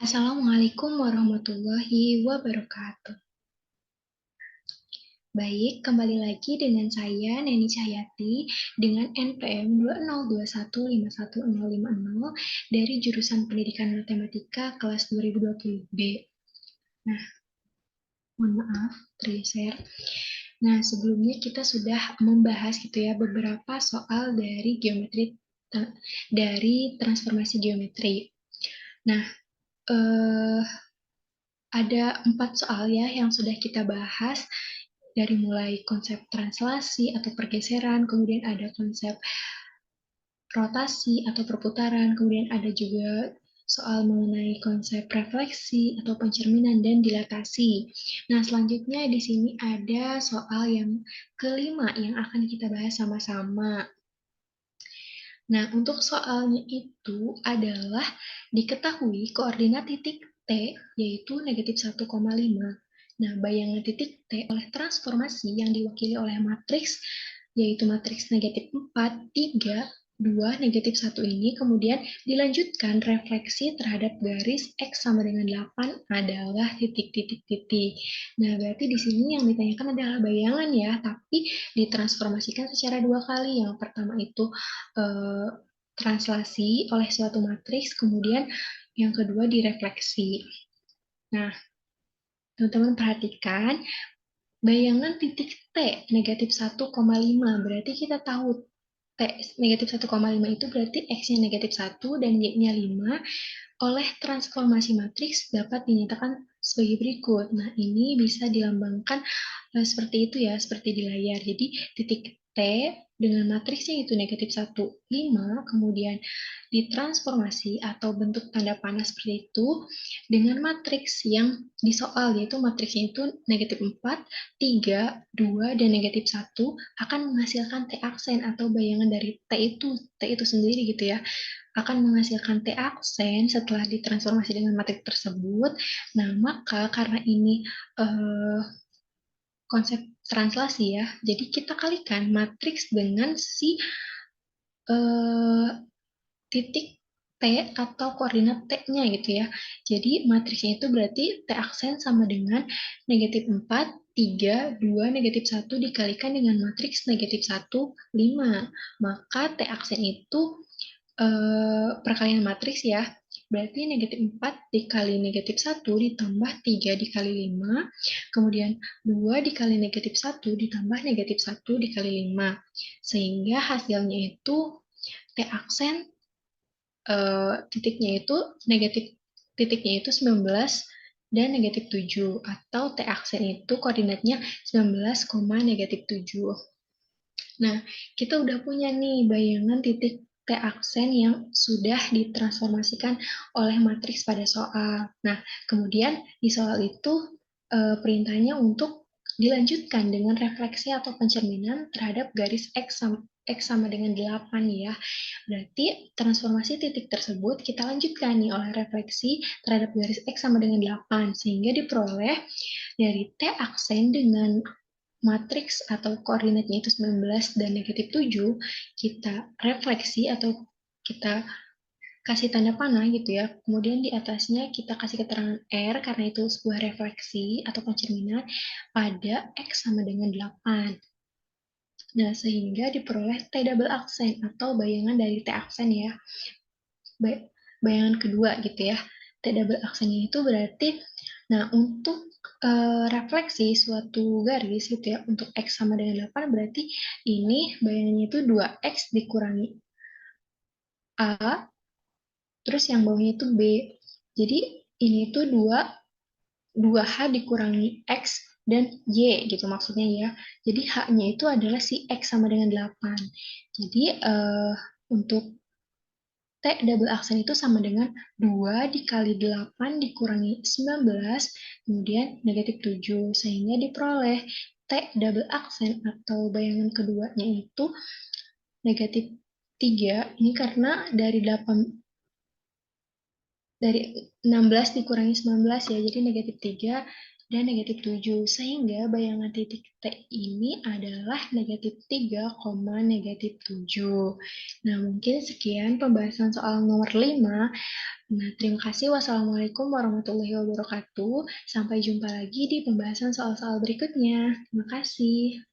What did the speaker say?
Assalamualaikum warahmatullahi wabarakatuh. Baik, kembali lagi dengan saya Neni Cahyati dengan NPM 202151050 dari jurusan Pendidikan Matematika kelas 2020B. Nah, mohon maaf, tergeser. Nah, sebelumnya kita sudah membahas gitu ya beberapa soal dari transformasi geometri. Nah, ada 4 soal ya yang sudah kita bahas dari mulai konsep translasi atau pergeseran, kemudian ada konsep rotasi atau perputaran, kemudian ada juga soal mengenai konsep refleksi atau pencerminan dan dilatasi. Nah, selanjutnya di sini ada soal yang kelima yang akan kita bahas sama-sama. Nah, untuk soalnya itu adalah diketahui koordinat titik T yaitu negatif 1,5. Nah, bayangan titik T oleh transformasi yang diwakili oleh matriks yaitu matriks negatif 4, 3, 2, negatif 1 ini kemudian dilanjutkan refleksi terhadap garis X sama dengan 8 adalah titik-titik-titik. Nah, berarti di sini yang ditanyakan adalah bayangan ya, tapi ditransformasikan secara 2 kali. Yang pertama itu translasi oleh suatu matriks, kemudian yang kedua direfleksi. Nah, teman-teman perhatikan, bayangan titik T negatif 1,5, berarti kita tahu T negatif 1,5 itu berarti X-nya negatif 1 dan Y-nya 5, oleh transformasi matriks dapat dinyatakan sebagai berikut. Nah, ini bisa dilambangkan seperti itu ya, seperti di layar. Jadi, titik T dengan matriksnya itu negatif 1, 5, kemudian ditransformasi atau bentuk tanda panah seperti itu dengan matriks yang disoal, yaitu matriksnya itu negatif 4, 3, 2, dan negatif 1 akan menghasilkan T aksen atau bayangan dari T itu sendiri gitu ya, akan menghasilkan T aksen setelah ditransformasi dengan matriks tersebut. Nah, maka karena ini konsep translasi ya, jadi kita kalikan matriks dengan si titik T atau koordinat T-nya gitu ya. Jadi matriksnya itu berarti T aksen sama dengan negatif 4, 3, 2, negatif 1 dikalikan dengan matriks negatif 1, 5. Maka T aksen itu perkalian matriks ya. Berarti negatif 4 dikali negatif 1 ditambah 3 dikali 5, kemudian 2 dikali negatif 1 ditambah negatif 1 dikali 5. Sehingga hasilnya itu T aksen titiknya itu 19 dan negatif 7, atau T aksen itu koordinatnya 19, negatif 7. Nah, kita udah punya nih bayangan titik T aksen yang sudah ditransformasikan oleh matriks pada soal. Nah, kemudian di soal itu perintahnya untuk dilanjutkan dengan refleksi atau pencerminan terhadap garis X sama dengan 8 ya. Berarti transformasi titik tersebut kita lanjutkan nih oleh refleksi terhadap garis X sama dengan 8, sehingga diperoleh dari T aksen dengan matriks atau koordinatnya itu 19 dan negatif 7, kita refleksi atau kita kasih tanda panah gitu ya. Kemudian di atasnya kita kasih keterangan R karena itu sebuah refleksi atau pencerminan pada X sama dengan 8. Nah, sehingga diperoleh T double aksen atau bayangan dari T aksen ya. Bayangan kedua gitu ya. T double aksennya itu berarti, nah untuk refleksi suatu garis gitu ya, untuk X sama dengan 8 berarti ini bayangannya itu 2X dikurangi A, terus yang bawahnya itu B. Jadi ini tuh 2H dikurangi X dan Y gitu maksudnya ya. Jadi H-nya itu adalah si X sama dengan 8. Jadi untuk T double aksen itu sama dengan 2 dikali 8 dikurangi 19, kemudian negatif 7. Sehingga diperoleh T double aksen atau bayangan keduanya itu negatif 3. Ini karena dari 16 dikurangi 19 ya, jadi negatif 3. dan negatif 7, sehingga bayangan titik T ini adalah negatif 3, negatif 7. Nah, mungkin sekian pembahasan soal nomor 5. Nah, terima kasih. Wassalamualaikum warahmatullahi wabarakatuh. Sampai jumpa lagi di pembahasan soal-soal berikutnya. Terima kasih.